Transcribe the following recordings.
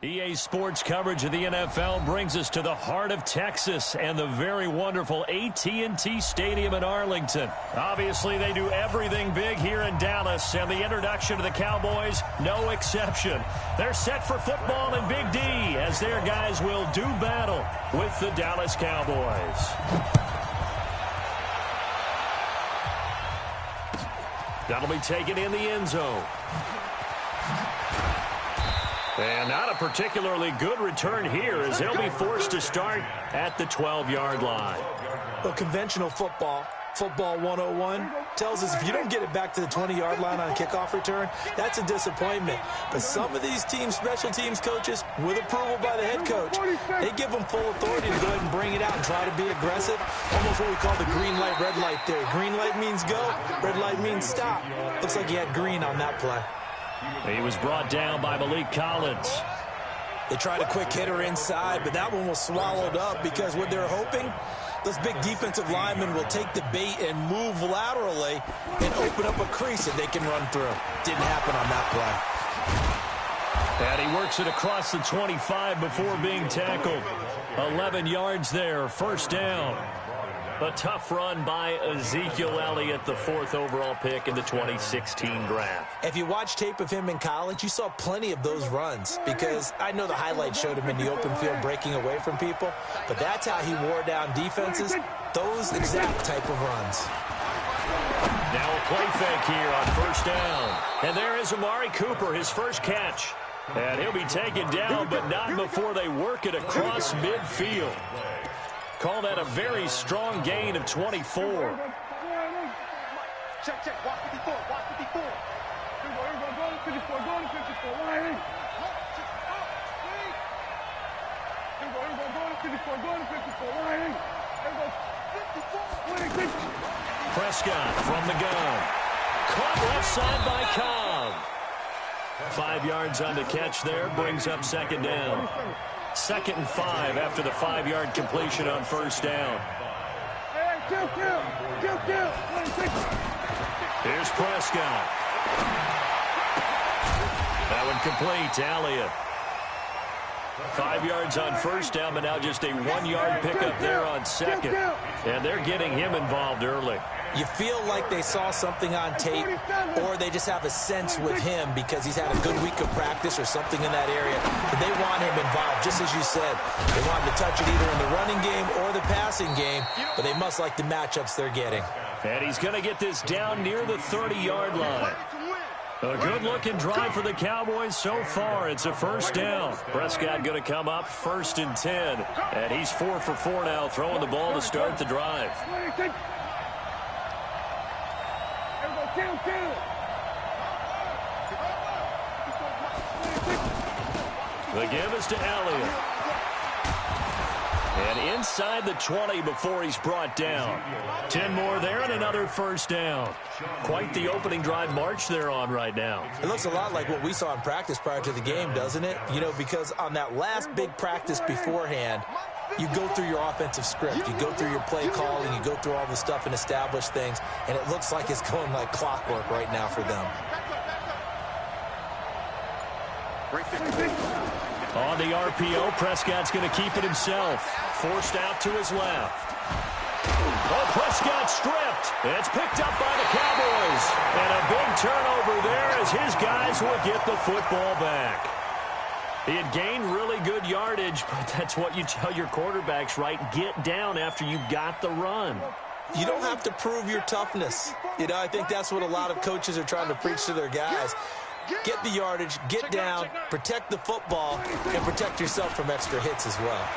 EA Sports coverage of the NFL brings us to the heart of Texas and the very wonderful AT&T Stadium in Arlington. Obviously, they do everything big here in Dallas, and the introduction to the Cowboys, no exception. They're set for football in Big D as their guys will do battle with the Dallas Cowboys. That'll be taken in the end zone. And not a particularly good return here as they'll be forced to start at the 12-yard line. Well, conventional football 101, tells us if you don't get it back to the 20-yard line on a kickoff return, that's a disappointment. But some of these teams, special teams coaches, with approval by the head coach, they give them full authority to go ahead and bring it out and try to be aggressive. Almost what we call the green light, red light theory. Green light means go, red light means stop. Looks like he had green on that play. He was brought down by Malik Collins. They tried a quick hitter inside, but that one was swallowed up because what they're hoping, those big defensive linemen will take the bait and move laterally and open up a crease that they can run through. Didn't happen on that play. And he works it across the 25 before being tackled. 11 yards there, first down. A tough run by Ezekiel Elliott, the 4th overall pick in the 2016 draft. If you watch tape of him in college, you saw plenty of those runs because I know the highlights showed him in the open field breaking away from people, but that's how he wore down defenses, those exact type of runs. Now a play fake here on first down. And there is Amari Cooper, his first catch. And he'll be taken down, but not before they work it across midfield. Call that a very strong gain of 24. Check, watch 54, watch 54. Go to 54, go to 54. Line. Go to 54, go to 54. Line. Prescott from the gun. Caught left side by Cobb. 5 yards on the catch there, brings up second down. 2nd and 5 after the 5-yard completion on first down. Here's Prescott. That one complete to Elliott. 5 yards on first down, but now just a 1-yard pickup there on second. And they're getting him involved early. You feel like they saw something on tape, or they just have a sense with him because he's had a good week of practice or something in that area. But they want him involved, just as you said. They want him to touch it either in the running game or the passing game, but they must like the matchups they're getting. And he's going to get this down near the 30-yard line. A good-looking drive for the Cowboys so far. It's a first down. Prescott going to come up 1st and 10. And he's 4 for 4 now, throwing the ball to start the drive. The give is to Elliott. And inside the 20 before he's brought down. 10 more there and another first down. Quite the opening drive march they're on right now. It looks a lot like what we saw in practice prior to the game, doesn't it? You know, because on that last big practice beforehand, you go through your offensive script. You go through your play calling. You go through all the stuff and establish things. And it looks like it's going like clockwork right now for them. On the RPO, Prescott's going to keep it himself. Forced out to his left. Oh, Prescott stripped. It's picked up by the Cowboys. And a big turnover there as his guys will get the football back. He had gained really good yardage, but that's what you tell your quarterbacks, right? Get down after you got the run. You don't have to prove your toughness. You know, I think that's what a lot of coaches are trying to preach to their guys. Get the yardage, get down, protect the football, and protect yourself from extra hits as well.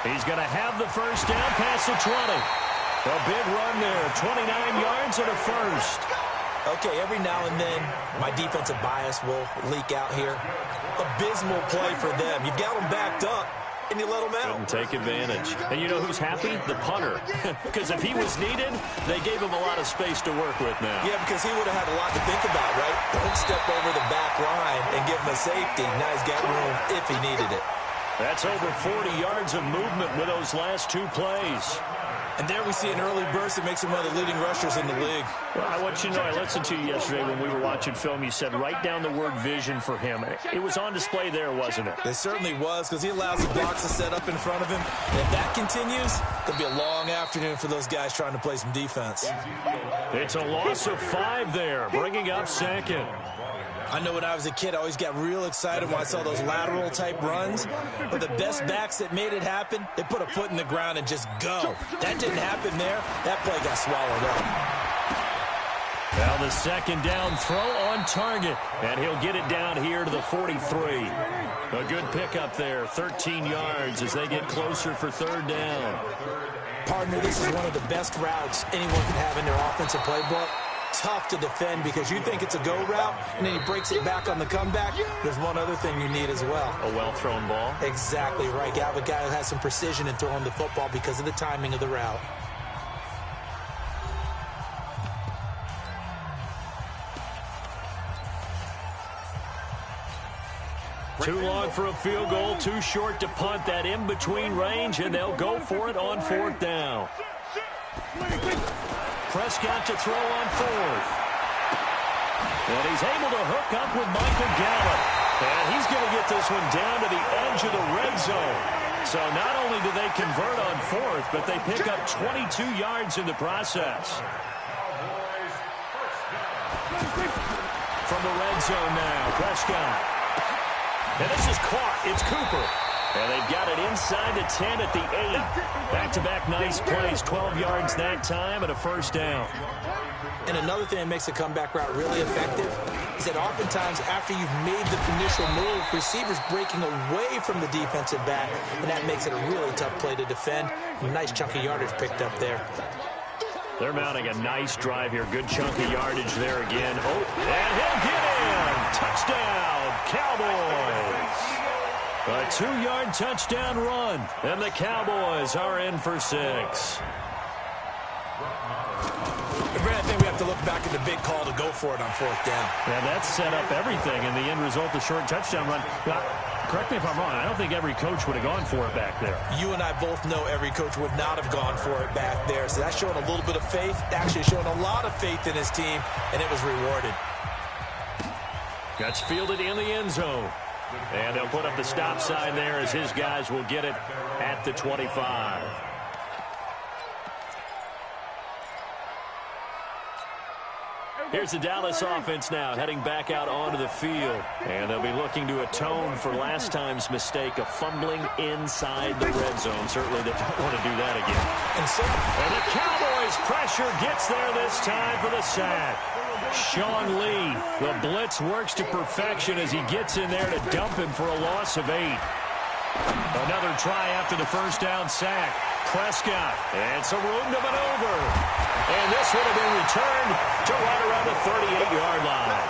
He's going to have the first down past the 20. A big run there, 29 yards and a first. Okay, every now and then, my defensive bias will leak out here. Abysmal play for them. You've got them backed up, and you let them out. Couldn't take advantage. And you know who's happy? The punter. Because if he was needed, they gave him a lot of space to work with now. Yeah, because he would have had a lot to think about, right? Don't step over the back line and give him a safety. Now he's got room if he needed it. That's over 40 yards of movement with those last 2 plays. And there we see an early burst that makes him one of the leading rushers in the league. Well, I want you to know, I listened to you yesterday when we were watching film. You said write down the word vision for him. It was on display there, wasn't it? It certainly was, because he allows the blocks to set up in front of him. And if that continues, it'll be a long afternoon for those guys trying to play some defense. It's a loss of 5 there, bringing up second. I know when I was a kid, I always got real excited when I saw those lateral-type runs. But the best backs that made it happen, they put a foot in the ground and just go. That didn't happen there. That play got swallowed up. Now the second down throw on target, and he'll get it down here to the 43. A good pickup there, 13 yards as they get closer for third down. Partner, this is one of the best routes anyone can have in their offensive playbook. Tough to defend because you think it's a go route, and then he breaks it back on the comeback. There's one other thing you need as well. A well-thrown ball? Exactly right. You have a guy who has some precision in throwing the football because of the timing of the route. Too long for a field goal, too short to punt. That in-between range, and they'll go for it on fourth down. Prescott to throw on fourth. And he's able to hook up with Michael Gallup. And he's going to get this one down to the edge of the red zone. So not only do they convert on fourth, but they pick up 22 yards in the process. From the red zone now, Prescott. And this is caught. It's Cooper. And they've got it inside the 10 at the 8. Back-to-back nice plays, 12 yards that time and a first down. And another thing that makes a comeback route really effective is that oftentimes after you've made the initial move, receivers breaking away from the defensive back, and that makes it a really tough play to defend. A nice chunk of yardage picked up there. They're mounting a nice drive here. Good chunk of yardage there again. Oh, and he'll get in. Touchdown, Cowboys. A 2-yard touchdown run, and the Cowboys are in for 6. Brad, I think we have to look back at the big call to go for it on fourth down. Yeah, that set up everything, and the end result, the short touchdown run. Now, correct me if I'm wrong, I don't think every coach would have gone for it back there. You and I both know every coach would not have gone for it back there, so that's showing a little bit of faith, actually showing a lot of faith in his team, and it was rewarded. Gets fielded in the end zone. And they'll put up the stop sign there as his guys will get it at the 25. Here's the Dallas offense now heading back out onto the field. And they'll be looking to atone for last time's mistake of fumbling inside the red zone. Certainly they don't want to do that again. And the Cowboys pressure gets there this time for the sack. Sean Lee, the blitz works to perfection as he gets in there to dump him for a loss of 8. Another try after the first down sack. Prescott, and some room to maneuver. And this would have been returned to right around the 38-yard line.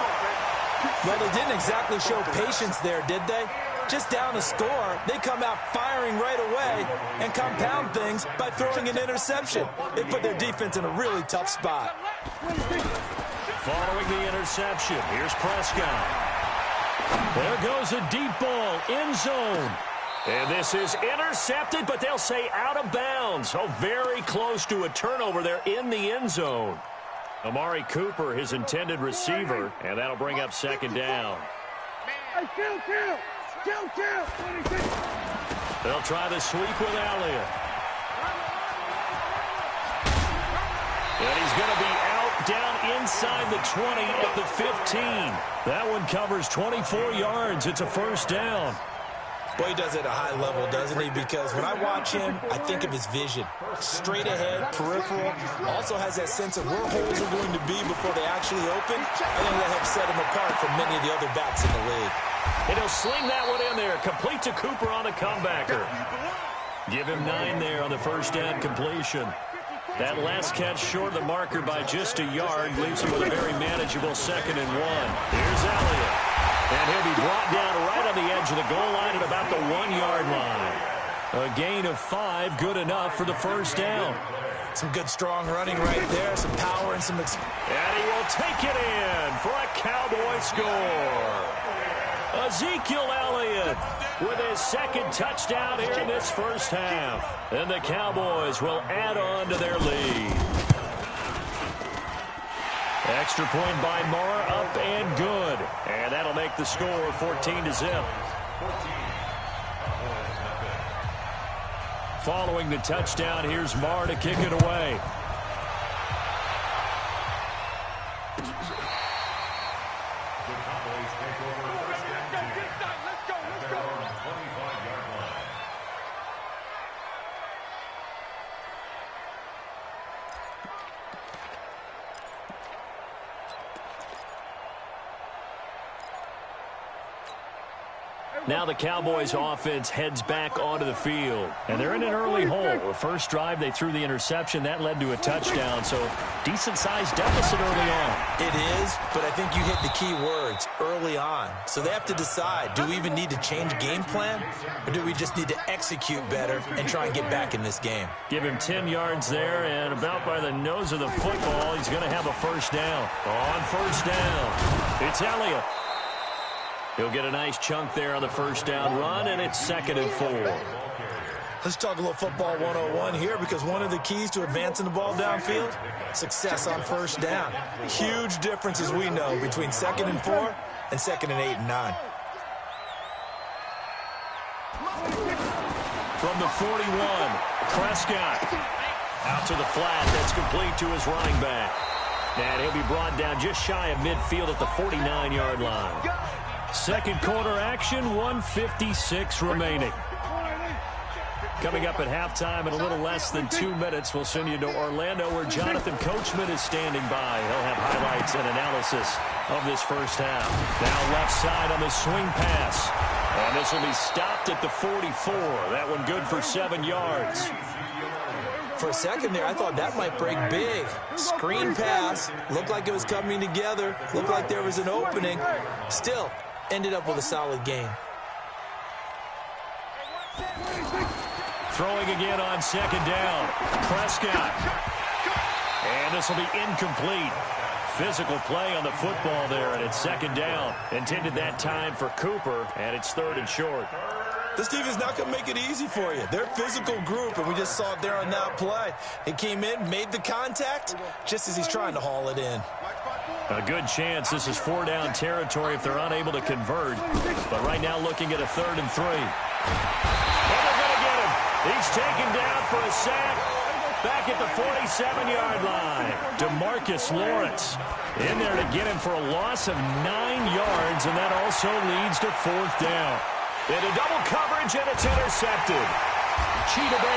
Well, they didn't exactly show patience there, did they? Just down a score, they come out firing right away and compound things by throwing an interception. They put their defense in a really tough spot. Following the interception, here's Prescott. There goes a deep ball, end zone. And this is intercepted, but they'll say out of bounds. Oh, very close to a turnover there in the end zone. Amari Cooper, his intended receiver, and that'll bring up second down. They'll try the sweep with Elliott. And he's going to be out down inside the 20 at the 15. That one covers 24 yards. It's a first down. Boy, he does it at a high level, doesn't he? Because when I watch him, I think of his vision. Straight ahead, peripheral. Also has that sense of where holes are going to be before they actually open. I think that helps set him apart from many of the other backs in the league. And he'll sling that one in there. Complete to Cooper on the comebacker. Give him 9 there on the first down completion. That last catch short of the marker by just a yard leaves him with a very manageable 2nd and 1. Here's Elliott. And he'll be brought down right on the edge of the goal line at about the 1-yard line. A gain of 5, good enough for the first down. Some good strong running right there, some power and some... And he will take it in for a Cowboy score. Ezekiel Elliott with his second touchdown here in this first half. And the Cowboys will add on to their lead. Extra point by Marr, up and good. And that'll make the score 14-0. Following the touchdown, here's Marr to kick it away. Now the Cowboys offense heads back onto the field. And they're in an early hole. The first drive, they threw the interception. That led to a touchdown. So decent-sized deficit early on. It is, but I think you hit the key words, early on. So they have to decide, do we even need to change game plan? Or do we just need to execute better and try and get back in this game? Give him 10 yards there, and about by the nose of the football, he's going to have a first down. On first down, it's Elliott. He'll get a nice chunk there on the first down run, and it's 2nd and 4. Let's talk a little football 101 here, because one of the keys to advancing the ball downfield, success on first down. Huge difference, as we know, between 2nd and 4 and 2nd and 8 and 9. From the 41, Prescott out to the flat. That's complete to his running back. And he'll be brought down just shy of midfield at the 49-yard line. Second quarter action, 1:56 remaining. Coming up at halftime in a little less than 2 minutes, we'll send you to Orlando where Jonathan Coachman is standing by. He'll have highlights and analysis of this first half. Now left side on the swing pass. And this will be stopped at the 44. That one good for 7 yards. For a second there, I thought that might break big. Screen pass. Looked like it was coming together. Looked like there was an opening. Still, ended up with a solid game. Throwing again on second down. Prescott. And this will be incomplete. Physical play on the football there, and it's second down. Intended that time for Cooper, and it's 3rd and short. This team is not going to make it easy for you. They're a physical group, and we just saw it there on that play. He came in, made the contact, just as he's trying to haul it in. A good chance this is 4-down territory if they're unable to convert. But right now looking at a 3rd and 3. And they're going to get him. He's taken down for a sack back at the 47-yard line. DeMarcus Lawrence in there to get him for a loss of 9 yards, and that also leads to 4th down. Into double coverage, and it's intercepted. Chidobe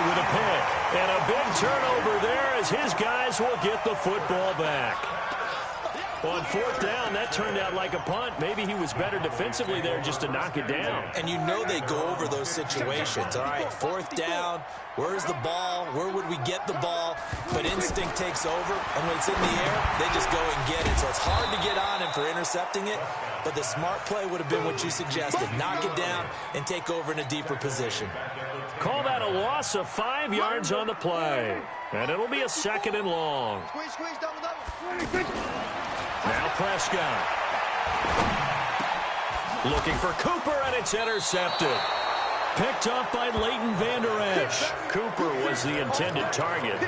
with a pick. And a big turnover there as his guys will get the football back. On 4th down, that turned out like a punt. Maybe he was better defensively there just to knock it down. And you know they go over those situations. All right, 4th down, where's the ball? Where would we get the ball? But instinct takes over, and when it's in the air, they just go and get it. So it's hard to get on him for intercepting it, but the smart play would have been what you suggested. Knock it down and take over in a deeper position. Call that a loss of 5 yards on the play. And it'll be a 2nd and long. Now Prescott. Looking for Cooper, and it's intercepted. Picked up by Leighton Vander Esch. Cooper was the intended target.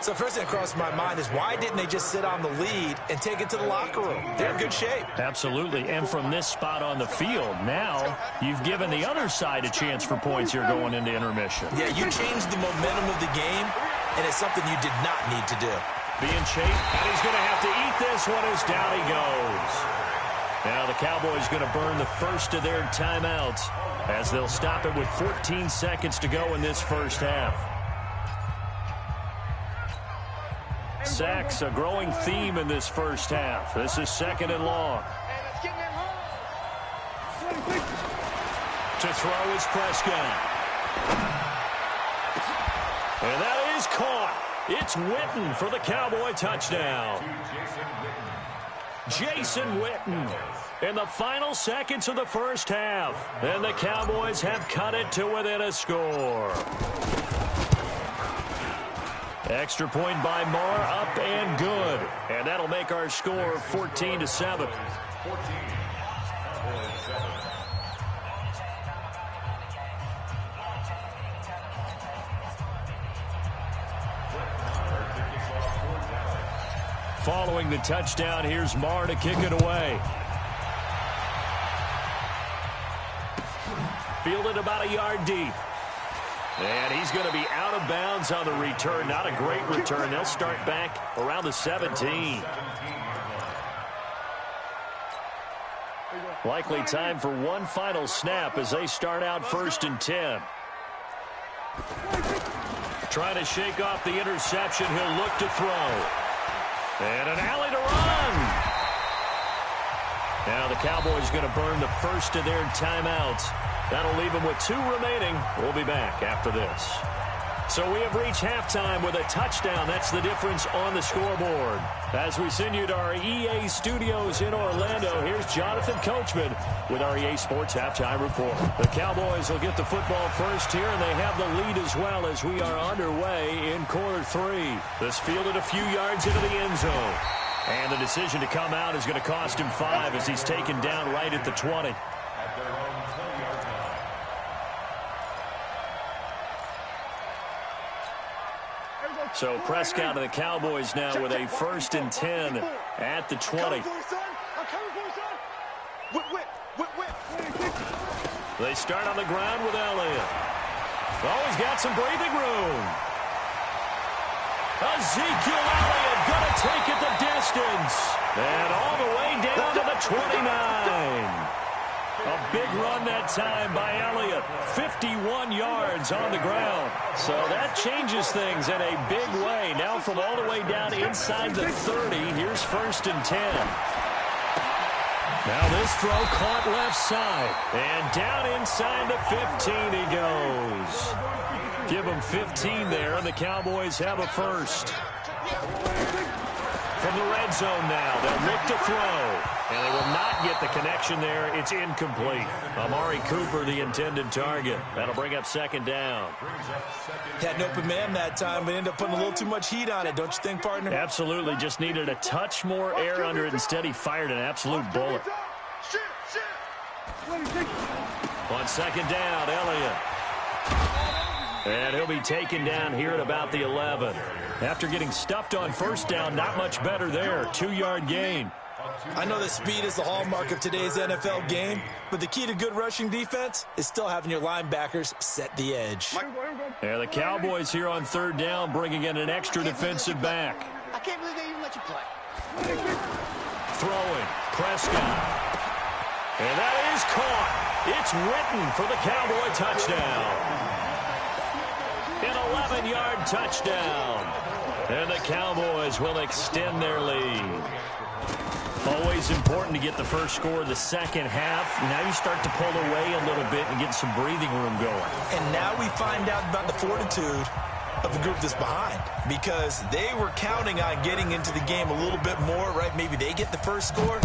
So first thing that crossed my mind is why didn't they just sit on the lead and take it to the locker room? They're in good shape. Absolutely, and from this spot on the field, now you've given the other side a chance for points here going into intermission. Yeah, you changed the momentum of the game, and it's something you did not need to do. Being chased, and he's going to have to eat this one as down he goes. Now the Cowboys going to burn the first of their timeouts as they'll stop it with 14 seconds to go in this first half. Sacks, a growing theme in this first half. This is 2nd and long. To throw is Prescott. And that is caught. It's Witten for the Cowboy touchdown. Jason Witten in the final seconds of the first half. And the Cowboys have cut it to within a score. Extra point by Marr, up and good. And that'll make our score 14-7. following the touchdown, here's Marr to kick it away. Fielded about a yard deep. And he's going to be out of bounds on the return. Not a great return. They'll start back around the 17. Likely time for one final snap as they start out 1st and 10. Trying to shake off the interception. He'll look to throw. And an alley to run. Now the Cowboys going to burn the first of their timeouts. That'll leave them with 2 remaining. We'll be back after this. So we have reached halftime with a touchdown. That's the difference on the scoreboard. As we send you to our EA studios in Orlando, here's Jonathan Coachman with our EA Sports Halftime Report. The Cowboys will get the football first here, and they have the lead as well as we are underway in quarter 3. This fielded a few yards into the end zone. And the decision to come out is going to cost him 5 as he's taken down right at the 20. So Prescott and the Cowboys now with a 1st and 10 at the 20. They start on the ground with Elliott. Oh, he's got some breathing room. Ezekiel Elliott going to take it the distance. And all the way down to the 29. A big run that time by Elliott. 51 yards on the ground. So that changes things in a big way. Now from all the way down inside the 30, here's 1st and 10. Now this throw caught left side. And down inside the 15 he goes. Give him 15 there, and the Cowboys have a first. From the red zone now, they'll look to throw. And they will not get the connection there. It's incomplete. Amari Cooper, the intended target. That'll bring up 2nd down. Had an open man that time, but ended up putting a little too much heat on it, don't you think, partner? Absolutely. Just needed a touch more air under it. Instead, he fired an absolute bullet. On 2nd down, Elliott. And he'll be taken down here at about the 11. After getting stuffed on 1st down, not much better there. 2-yard gain. I know that speed is the hallmark of today's NFL game, but the key to good rushing defense is still having your linebackers set the edge. Yeah, the Cowboys here on 3rd down bringing in an extra defensive back. I can't believe they even let you play. Throwing, Prescott. And that is caught. It's Witten for the Cowboy touchdown. An 11-yard touchdown. And the Cowboys will extend their lead. Always important to get the first score in the second half. Now you start to pull away a little bit and get some breathing room going. And now we find out about the fortitude of the group that's behind, because they were counting on getting into the game a little bit more, right? Maybe they get the first score.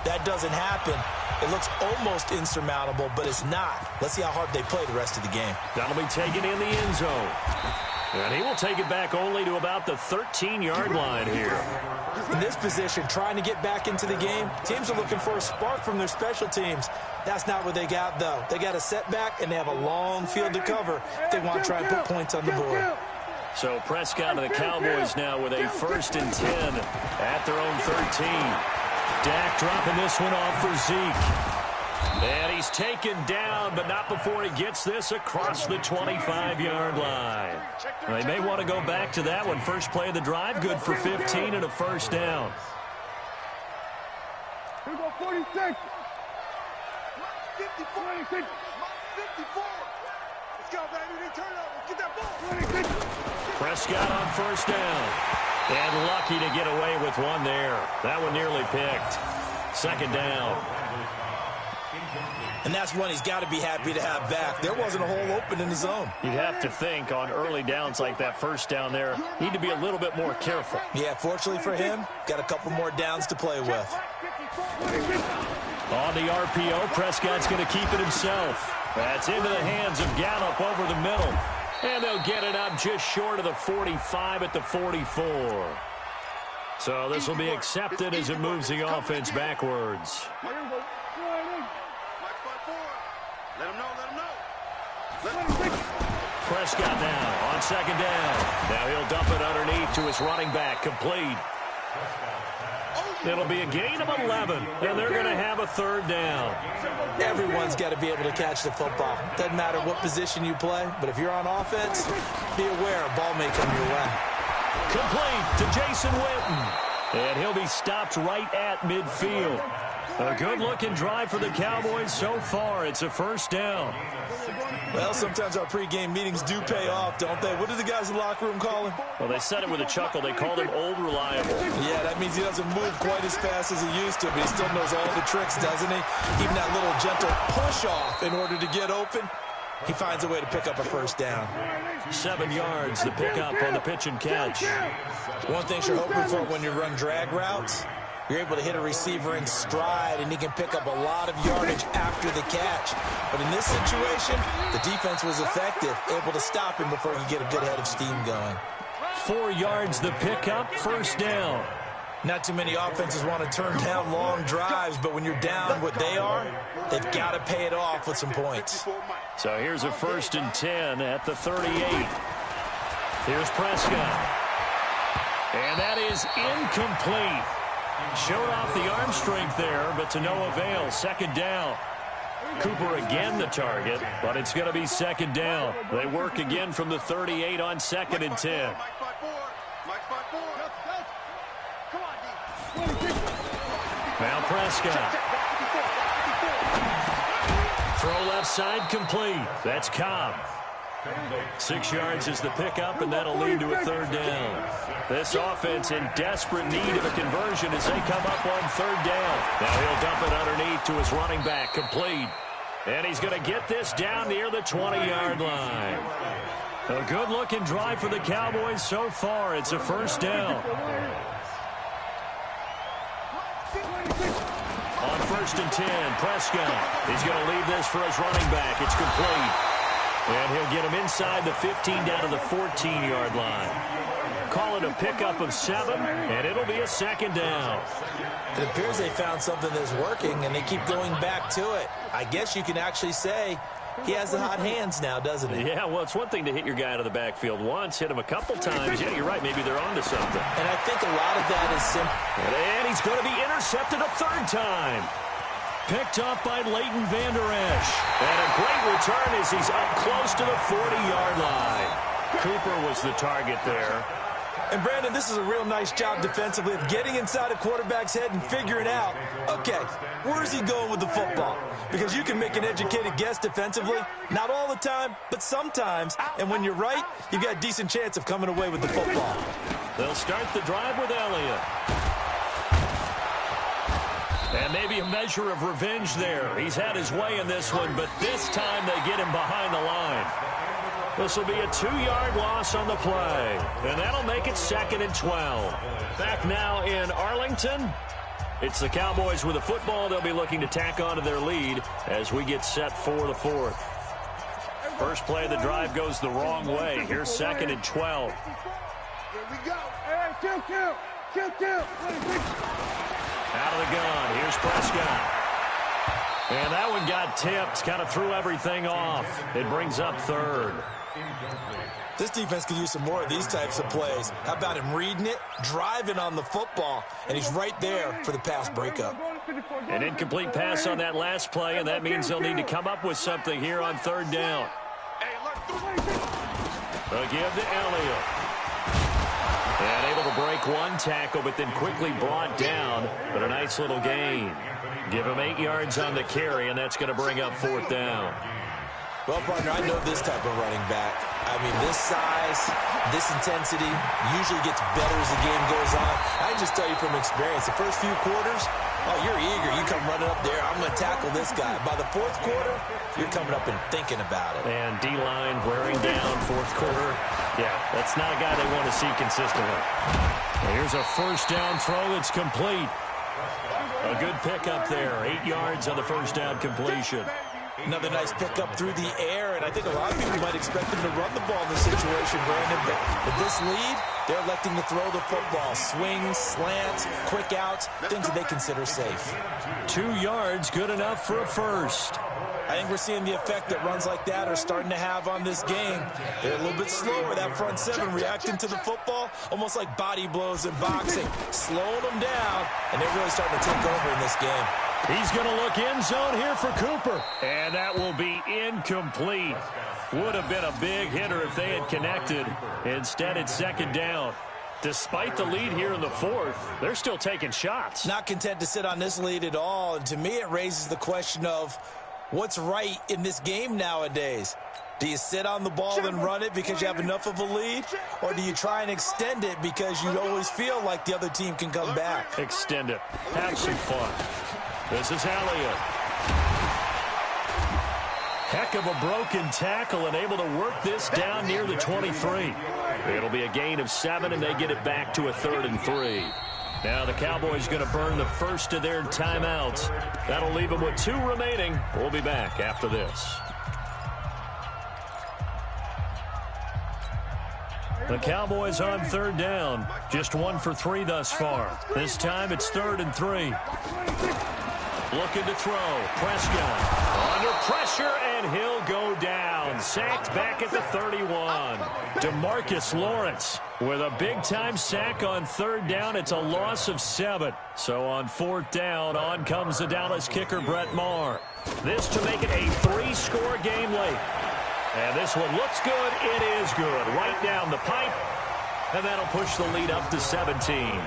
That doesn't happen. It looks almost insurmountable, but it's not. Let's see how hard they play the rest of the game. That'll be taken in the end zone. And he will take it back only to about the 13-yard line here. In this position, trying to get back into the game, teams are looking for a spark from their special teams. That's not what they got, though. They got a setback, and they have a long field to cover if they want to try and put points on the board. So Prescott and the Cowboys now with a 1st and 10 at their own 13. Dak dropping this one off for Zeke. And he's taken down, but not before he gets this across the 25-yard line. They may want to go back to that one. First play of the drive, good for 15 and a 1st down. Here we go, 46. 54. 56. 54. Let's go, baby. They turn up. Let's get that ball. 26. Prescott on 1st down. And lucky to get away with one there. That one nearly picked. 2nd down. And that's one he's got to be happy to have back. There wasn't a hole open in the zone. You'd have to think on early downs like that 1st down there, need to be a little bit more careful. Yeah, fortunately for him, got a couple more downs to play with. On the RPO, Prescott's going to keep it himself. That's into the hands of Gallup over the middle. And they'll get it up just short of the 45 at the 44. So this will be accepted as it moves the offense backwards. Prescott now on 2nd down. Now he'll dump it underneath to his running back, complete. It'll be a gain of 11, and they're going to have a third down. Everyone's got to be able to catch the football. Doesn't matter what position you play, but if you're on offense, be aware a ball may come your way. Complete to Jason Witten, and he'll be stopped right at midfield. A good-looking drive for the Cowboys so far. It's a first down. Well, sometimes our pregame meetings do pay off, don't they? What do the guys in the locker room call him? Well, they said it with a chuckle. They called him Old Reliable. Yeah, that means he doesn't move quite as fast as he used to, but he still knows all the tricks, doesn't he? Even that little gentle push-off in order to get open. He finds a way to pick up a first down. 7 yards, the pickup on the pitch and catch. One thing you're hoping for when you run drag routes, you're able to hit a receiver in stride, and he can pick up a lot of yardage after the catch. But in this situation, the defense was effective, able to stop him before he get a good head of steam going. 4 yards, the pickup, first down. Not too many offenses want to turn down long drives, but when you're down what they are, they've got to pay it off with some points. So here's a 1st and 10 at the 38. Here's Prescott. And that is incomplete. Showed off the arm strength there, but to no avail. 2nd down. Cooper again the target, but it's going to be 2nd down. They work again from the 38 on 2nd and 10. Now Prescott. Throw left side complete. That's Cobb. 6 yards is the pickup, and that'll lead to a 3rd down. This offense in desperate need of a conversion as they come up on 3rd down. Now he'll dump it underneath to his running back, complete. And he's going to get this down near the 20-yard line. A good-looking drive for the Cowboys so far. It's a 1st down. On 1st and 10, Prescott. He's going to leave this for his running back. It's complete. And he'll get him inside the 15 down to the 14-yard line. Call it a pickup of 7, and it'll be a 2nd down. It appears they found something that's working, and they keep going back to it. I guess you can actually say he has the hot hands now, doesn't he? Yeah, well, it's one thing to hit your guy out of the backfield once, hit him a couple times. Yeah, you're right. Maybe they're onto something. And I think a lot of that is simple. And he's going to be intercepted a 3rd time. Picked up by Leighton Vander Esch. And a great return as he's up close to the 40-yard line. Cooper was the target there. And, Brandon, this is a real nice job defensively of getting inside a quarterback's head and figuring out, okay, where's he going with the football? Because you can make an educated guess defensively. Not all the time, but sometimes. And when you're right, you've got a decent chance of coming away with the football. They'll start the drive with Elliott. And maybe a measure of revenge there. He's had his way in this one, but this time they get him behind the line. This will be a 2-yard loss on the play, and that'll make it 2nd and 12. Back now in Arlington. It's the Cowboys with the football. They'll be looking to tack on to their lead as we get set for the 4th. First play of the drive goes the wrong way. Here's 2nd and 12. Here we go. Hey, kill. Out of the gun. Here's Prescott. And that one got tipped. Kind of threw everything off. It brings up 3rd. This defense could use some more of these types of plays. How about him reading it, driving on the football, and he's right there for the pass breakup. An incomplete pass on that last play, and that means they'll need to come up with something here on 3rd down. They'll give to Elliott. And able to break one tackle, but then quickly brought down. But a nice little gain. Give him 8 yards on the carry, and that's going to bring up 4th down. Well, partner, I know this type of running back. I mean, this size, this intensity usually gets better as the game goes on. I can just tell you from experience, the first few quarters, oh, you're eager. You come running up there, I'm going to tackle this guy. By the 4th quarter, you're coming up and thinking about it. And D-line wearing down 4th quarter. Yeah, that's not a guy they want to see consistently. Well, here's a 1st down throw that's complete. A good pickup there. 8 yards on the 1st down completion. Another nice pickup through the air, and I think a lot of people might expect them to run the ball in this situation, Brandon. But with this lead, they're electing to throw the football. Swings, slants, quick outs, things that they consider safe. 2 yards, good enough for a 1st. I think we're seeing the effect that runs like that are starting to have on this game. They're a little bit slower, that front seven, reacting to the football, almost like body blows in boxing, slowing them down, and they're really starting to take over in this game. He's going to look end zone here for Cooper. And that will be incomplete. Would have been a big hitter if they had connected. Instead, it's second down. Despite the lead here in the fourth, they're still taking shots. Not content to sit on this lead at all. And to me, it raises the question of what's right in this game nowadays. Do you sit on the ball and run it because you have enough of a lead? Or do you try and extend it because you always feel like the other team can come back? Extend it. Have some fun. This is Elliott. Heck of a broken tackle and able to work this down near the 23. It'll be a gain of 7, and they get it back to a 3rd and 3. Now the Cowboys going to burn the first of their timeouts. That'll leave them with 2 remaining. We'll be back after this. The Cowboys on 3rd down. Just 1 for 3 thus far. This time it's 3rd and 3. Looking to throw. Prescott under pressure, and he'll go down. Sacked back at the 31. DeMarcus Lawrence with a big-time sack on 3rd down. It's a loss of 7. So on 4th down, on comes the Dallas kicker, Brett Maher. This to make it a 3-score game late. And this one looks good. It is good. Right down the pipe. And that'll push the lead up to 17.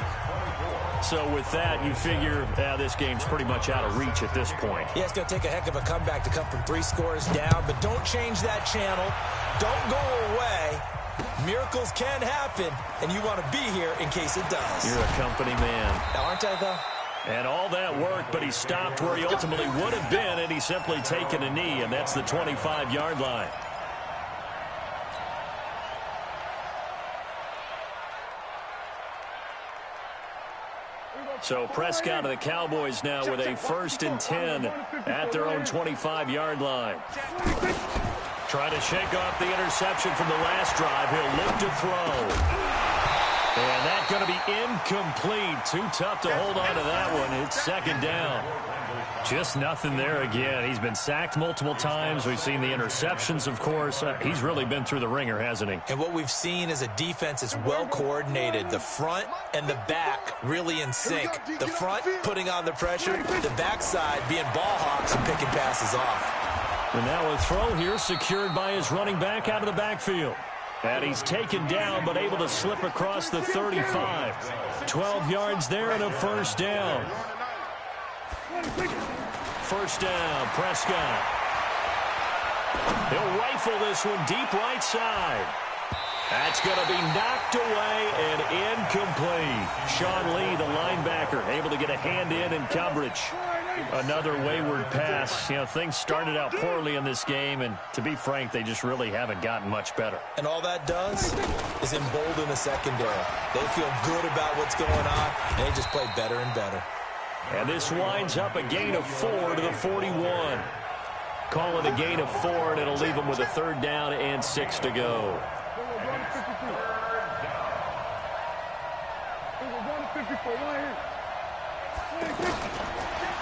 So with that, you figure this game's pretty much out of reach at this point. Yeah, it's going to take a heck of a comeback to come from 3 scores down, but don't change that channel. Don't go away. Miracles can happen, and you want to be here in case it does. You're a company man. Aren't I, though? And all that work, but he stopped where he ultimately would have been, and he's simply taken a knee, and that's the 25-yard line. So Prescott of the Cowboys now with a 1st and 10 at their own 25-yard line. Trying to shake off the interception from the last drive. He'll look to throw. And that's going to be incomplete. Too tough to hold on to that one. It's 2nd down. Just nothing there again. He's been sacked multiple times. We've seen the interceptions, of course. He's really been through the ringer, hasn't he? And what we've seen is a defense that's well coordinated. The front and the back really in sync. The front putting on the pressure, the backside being ball hawks and picking passes off. And now a throw here secured by his running back out of the backfield. And he's taken down but able to slip across the 35. 12 yards there and a 1st down. 1st down, Prescott. He'll rifle this one deep right side. That's going to be knocked away and incomplete. Sean Lee, the linebacker, able to get a hand in coverage. Another wayward pass. You know, things started out poorly in this game, and to be frank, they just really haven't gotten much better. And all that does is embolden the secondary. They feel good about what's going on, and they just play better and better. And this winds up a gain of 4 to the 41. Call it a gain of 4, and it'll leave them with a 3rd down and 6 to go.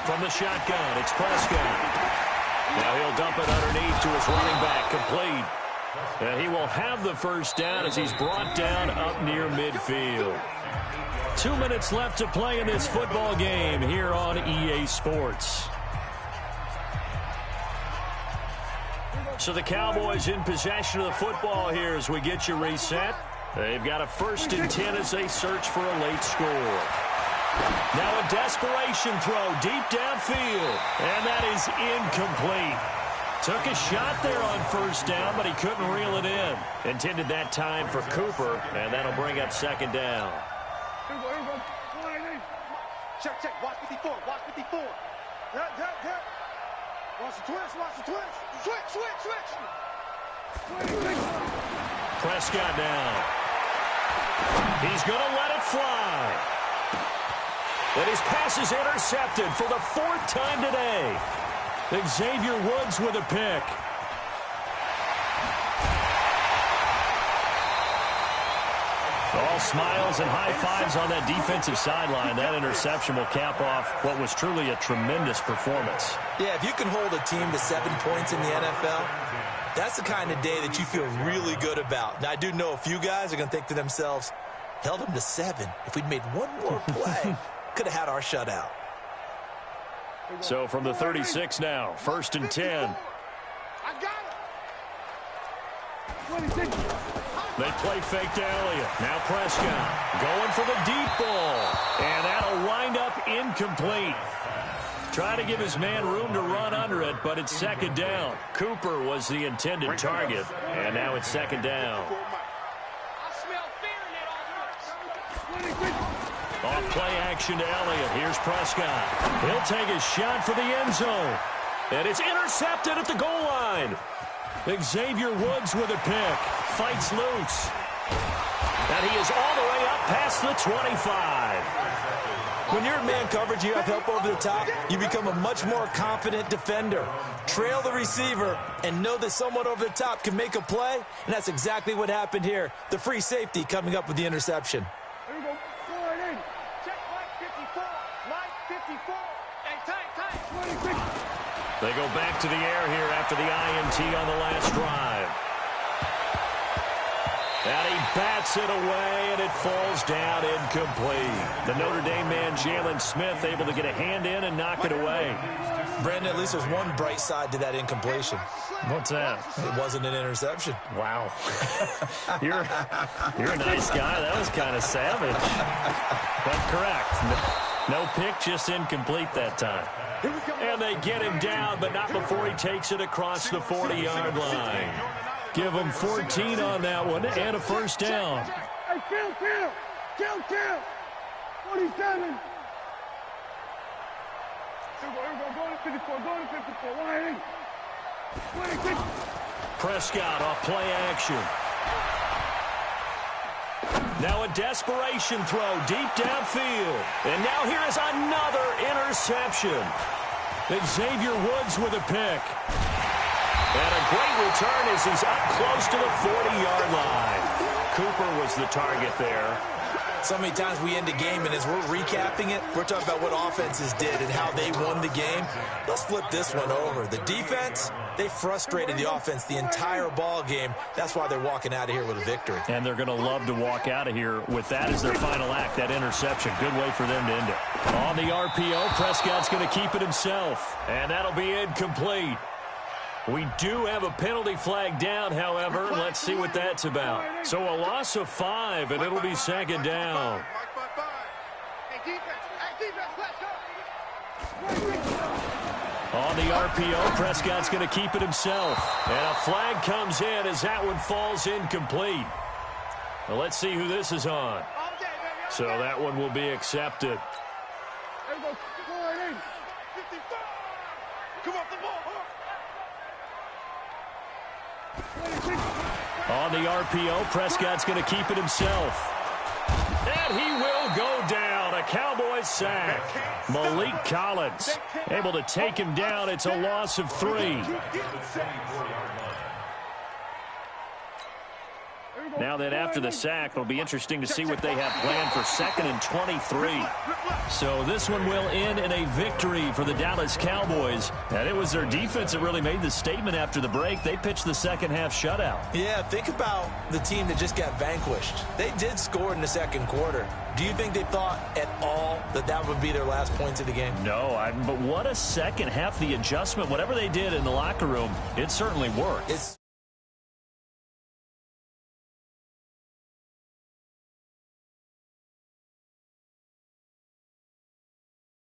From the shotgun, it's Prescott. Now he'll dump it underneath to his running back, complete. And he will have the 1st down as he's brought down up near midfield. 2 minutes left to play in this football game here on EA Sports. So the Cowboys in possession of the football here as we get you reset. They've got a 1st and 10 as they search for a late score. Now a desperation throw deep downfield, and that is incomplete. Took a shot there on 1st down, but he couldn't reel it in. Intended that time for Cooper, and that'll bring up 2nd down. Check, watch 54, watch 54. Yeah. Watch the twist, Switch. Prescott down. He's going to let it fly. And his pass is intercepted for the 4th time today. Xavier Woods with a pick. All smiles and high fives on that defensive sideline. That interception will cap off what was truly a tremendous performance. Yeah, if you can hold a team to 7 points in the NFL, that's the kind of day that you feel really good about. Now, I do know a few guys are going to think to themselves, held them to 7. If we'd made one more play, could have had our shutout. So from the 36 now, 1st and 10. I got it. They play fake to Elliott. Now Prescott going for the deep ball. And that'll wind up incomplete. Trying to give his man room to run under it, but it's 2nd down. Cooper was the intended target, and now it's 2nd down. Off play action to Elliott. Here's Prescott. He'll take his shot for the end zone. And it's intercepted at the goal line. Xavier Woods with a pick. Fights loose. And he is all the way up past the 25. When you're in man coverage, you have help over the top, you become a much more confident defender. Trail the receiver and know that someone over the top can make a play, and that's exactly what happened here. The free safety coming up with the interception. There we go. Forward in. Check line 54. Line 54. Hey, tight. 26. They go back to the air here after the INT on the last drive. And he bats it away, and it falls down incomplete. The Notre Dame man, Jalen Smith, able to get a hand in and knock it away. Brandon, at least there's one bright side to that incompletion. What's that? It wasn't an interception. Wow. You're a nice guy. That was kind of savage. But correct. No pick, just incomplete that time. And they get him down, but not before he takes it across the 40-yard line. Give him 14 on that one and a 1st down. Hey, kill. 47. Here we go. Go to 54. Go to 54. Line in. 26. Prescott off play action. Now a desperation throw deep downfield. And now here is another interception. Xavier Woods with a pick. And a great return as he's up close to the 40-yard line. Cooper was the target there. So many times we end a game, and as we're recapping it, we're talking about what offenses did and how they won the game. Let's flip this one over. The defense, they frustrated the offense the entire ball game. That's why they're walking out of here with a victory. And they're going to love to walk out of here with that as their final act, that interception. Good way for them to end it. On the RPO, Prescott's going to keep it himself. And that'll be incomplete. We do have a penalty flag down, however. Let's see what that's about. So a loss of 5, and it'll be 2nd down. On the RPO, Prescott's going to keep it himself. And a flag comes in as that one falls incomplete. Well, let's see who this is on. So that one will be accepted. Come off the ball. On the RPO, Prescott's going to keep it himself. And he will go down. A Cowboys sack. Malik Collins able to take him down. It's a loss of 3. Now then, after the sack, it'll be interesting to see what they have planned for 2nd and 23. So this one will end in a victory for the Dallas Cowboys. And it was their defense that really made the statement after the break. They pitched the second-half shutout. Yeah, think about the team that just got vanquished. They did score in the 2nd quarter. Do you think they thought at all that that would be their last points of the game? No, but what a second half. The adjustment, whatever they did in the locker room, it certainly worked.